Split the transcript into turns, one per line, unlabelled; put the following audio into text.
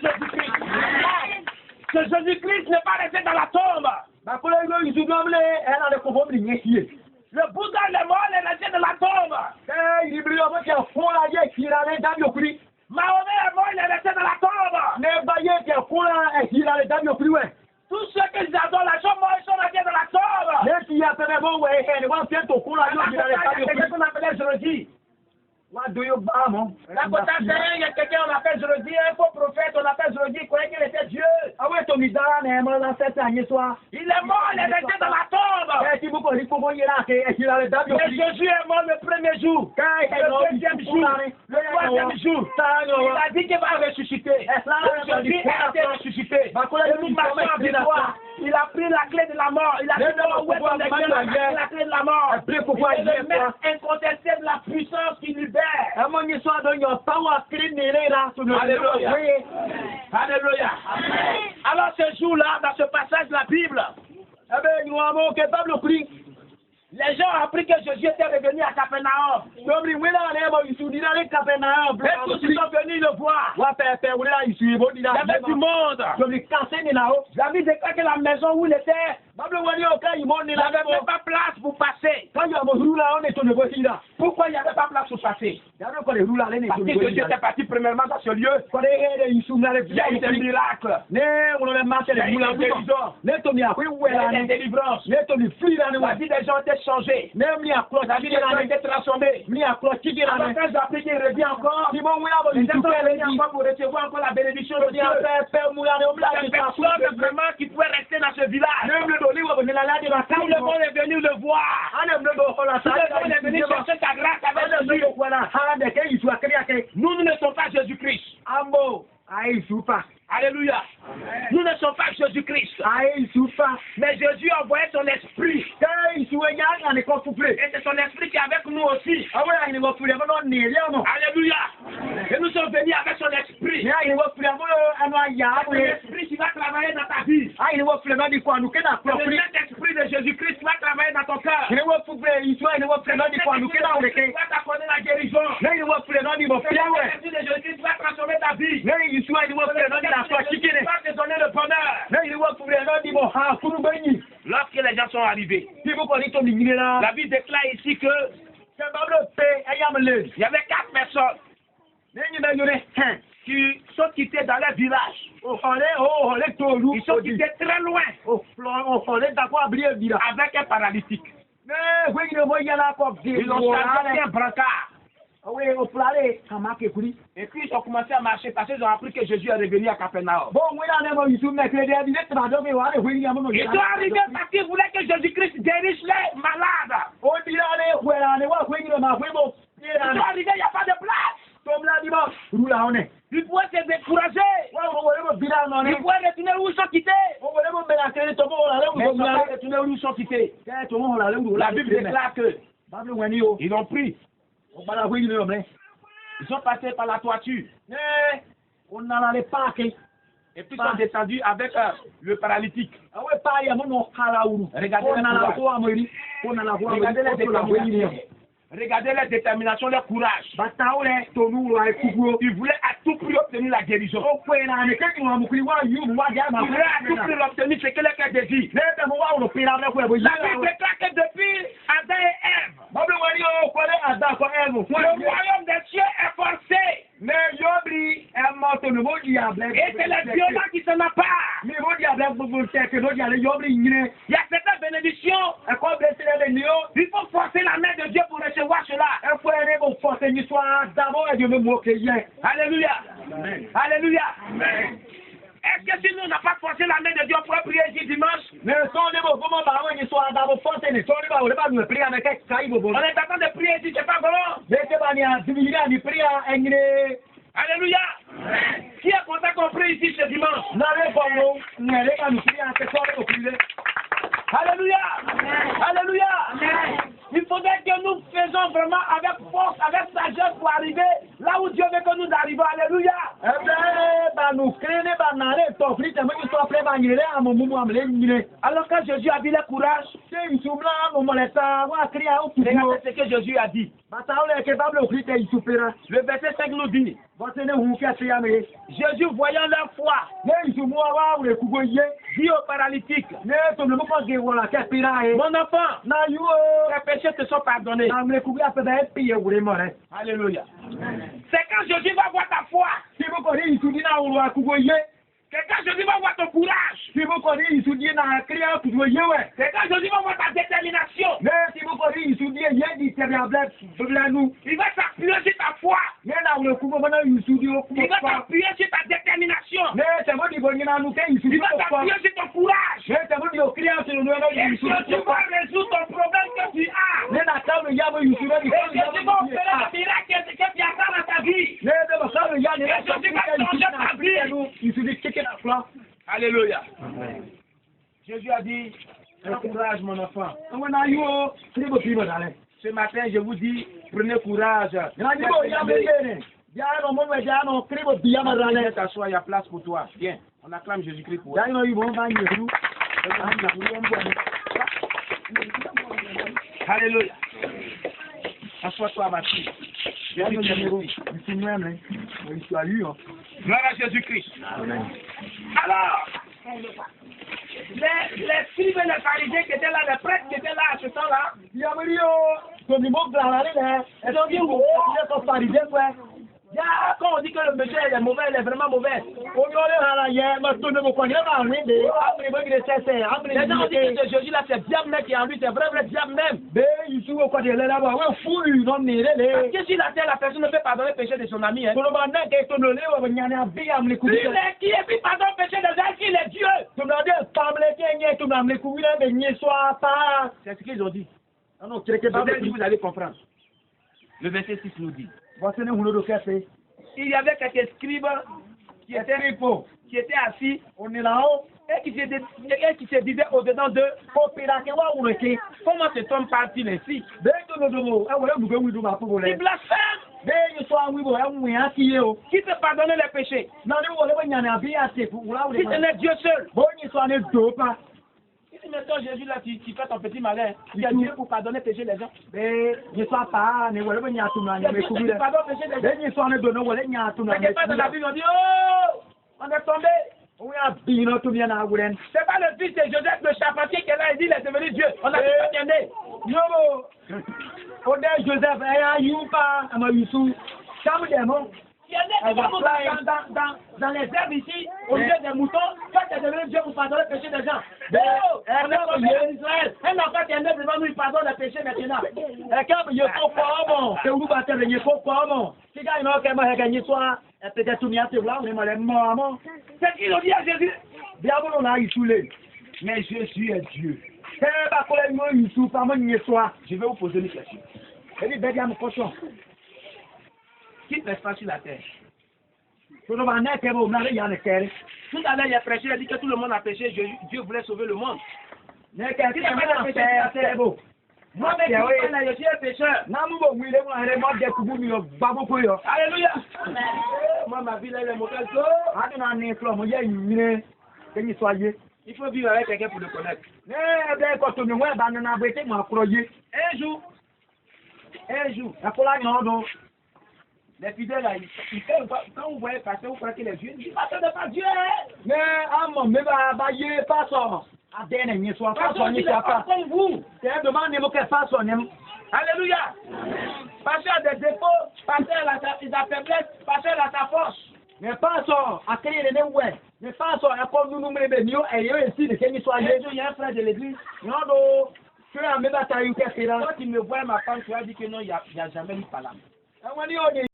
Jésus-Christ. Que Jésus-Christ n'est pas resté dans la tombe. Le Bouddha, le mort, est resté dans la tombe. Mahomet est mort, il est resté dans la tombe. Tous ceux qui adorent la chambre, ils sont restés dans la tombe. C'est ce qu'on appelait jeudi. Il y a quelqu'un, on appelle jeudi, un faux prophète, on appelle jeudi, il croyait qu'il était Dieu. Il est mort, il est resté dans la tombe. Mais Jésus est mort le premier jour, le deuxième jour, le troisième jour. Il a dit qu'il va ressusciter. Jésus a été ressuscité. Et nous marchons en victoire. Il a pris la clé de la mort. Il a dit non, où est ton église, la clé de la mort. Il est le maître incontesté de la puissance qui libère. Alléluia. Alléluia. Alors ce jour-là, dans ce passage de la Bible, les gens ont appris que Jésus était revenu à Capernaum. Et tous ils sont venus le voir. Il y avait du monde. David déclare que la maison où il était, il n'avait même pas place pour passer. Pourquoi il n'y avait pas place pour passer? Parce que Jésus était parti premièrement dans ce lieu. Il y a eu des miracles. Il y a eu des délivrances. La vie des gens était changée. La vie des gens était transformée. Après j'ai appris qu'il revient encore. Les gens reviennent encore pour recevoir encore la bénédiction de Dieu. Il y a personne vraiment qui pouvait rester dans ce village. Tout le monde est venu le voir. Tout le monde est venu chercher sa grâce avec Jésus. Nous ne sommes pas Jésus-Christ. Alléluia. Nous ne sommes pas Jésus-Christ. Mais Jésus a envoyé son esprit. Et c'est son esprit qui est avec nous aussi. Alléluia. Et nous sommes venus avec son esprit. Son esprit qui va travailler dans ta vie. C'est le Saint-Esprit de Jésus-Christ qui va travailler dans ton cœur. Il va t'accorder la guérison. Le Saint-Esprit de Jésus-Christ va transformer ta vie. Il va te donner le bonheur. Lorsque les gens sont arrivés, la Bible déclare ici que il y avait 4 personnes qui sont quittées dans leur village. Ils sont quittés très loin avec un paralytique. Ils ont chargé un brancard. Et puis ils ont commencé à marcher parce qu'ils ont appris que Jésus est revenu à Capernaum. Ils sont arrivés parce qu'ils voulaient que Jésus-Christ guérisse les malades. Ils sont arrivés, il n'y a pas de place. Ils pouvaient se décourager. Ils pouvaient retourner où ils sont quittés. Mais ils ne sont pas retournés où ils sont quittés. La Bible déclare que ils ont pris. Ils sont passés par la toiture. Et puis ils sont descendus avec le paralytique. Regardez leur détermination, leur courage. Ils voulaient à tout prix obtenir la guérison. Ils voulaient à tout prix obtenir ce que leur cœur désire. La Bible déclare que depuis Adam et Ève, le royaume des cieux est forcé. Et c'est les violents qui s'en emparent. Il y a certaines bénédictions. Il faut forcer la main de Dieu pour recevoir cela. Alléluia. Alléluia. Est-ce que si nous n'avons pas forcé la main de Dieu pour prier ici dimanche? On est en train de prier ici, c'est pas bon. Alléluia. Qui est content qu'on prie ici ce dimanche? Alléluia. Alléluia. Il faudrait que nous faisons vraiment avec force, avec sagesse pour arriver là où Dieu veut que nous arrivions. Alléluia. Alors quand Jésus a dit le courage, regardez ce que Jésus a dit. Le verset 5 nous dit, Jésus voyant leur foi, dit au paralytique, mon enfant, tes péchés te sont pardonnés. Alléluia. C'est quand Jésus va voir ta foi. C'est quand Jésus va voir ton courage. C'est quand Jésus va voir ta détermination. Il va s'appuyer sur ta foi. Il va s'appuyer sur ta détermination. Il va s'appuyer sur ton courage. Et Jésus va résoudre ton problème que tu as. Et Jésus va opérer le miracle que tu attends dans ta vie. Et Jésus va changer ta vie. Alléluia. Jésus a dit, prends courage mon enfant. Ce matin, je vous dis, prenez courage. Viens t'asseoir, il y a place pour toi. Viens, on acclame Jésus-Christ pour toi. Alléluia. Assois-toi, ma fille. Gloire à Jésus-Christ. Alors, les scribes et les pharisiens qui étaient là, les prêtres qui étaient là à ce temps-là, ils ont dit, quand on dit que le monsieur est mauvais, il est vraiment mauvais. Les gens ont dit que ce Jésus là, c'est diable qui est en lui, c'est vrai diable même. Parce que si la terre, la personne ne peut pardonner le péché de son ami. Qui est qui pardonne le péché des gens, qu'il est Dieu. C'est ce qu'ils ont dit. Vous allez comprendre. Le verset 6 nous dit. Il y avait quelques scribes qui étaient assis et qui se disaient au-dedans d'eux, comment cet homme parle-t-il ainsi? Il blasphème. Qui peut pardonner les péchés? Si ce n'est Dieu seul. Si maintenant Jésus là, tu fais ton petit malin, il y a Dieu pour pardonner le péché des gens. Il y a Dieu pour pardonner le péché des gens. Quelque part dans la Bible, on dit, oh, on est tombé. C'est pas le fils de Joseph le charpentier qui est là, il dit, il est devenu Dieu. On a dit, attendez. Il y en a dans les herbes ici, au lieu des moutons, toi tu es devenu Dieu pour pardonner le péché des gens. On est tombé en Israël. Un enfant qui est né devant nous, il pardonne le péché maintenant. C'est ce qu'ils ont dit à Jésus. Mais Jésus est Dieu. Je vais vous poser une question. Qui pèse pas sur la terre? Tout à l'heure, il a prêché, il a dit que tout le monde a péché, Dieu voulait sauver le monde. Moi, je suis un pécheur. Alléluia. Moi, ma vie, elle est mauvaise. Il faut vivre avec quelqu'un pour le connaître. Un jour, les fidèles, là, quand vous voyez passer, vous croyez qu'il est Dieu. Il dit, pasteur n'est pas Dieu. Pasteur, il n'est pas comme vous. Alléluia. Pasteur a des défauts, pasteur a sa faiblesse, pasteur a sa force. Mais pasteur, il y a un frère de l'église. Quand il me voit ma femme, tu as dit que non, il n'y a jamais eu de parole.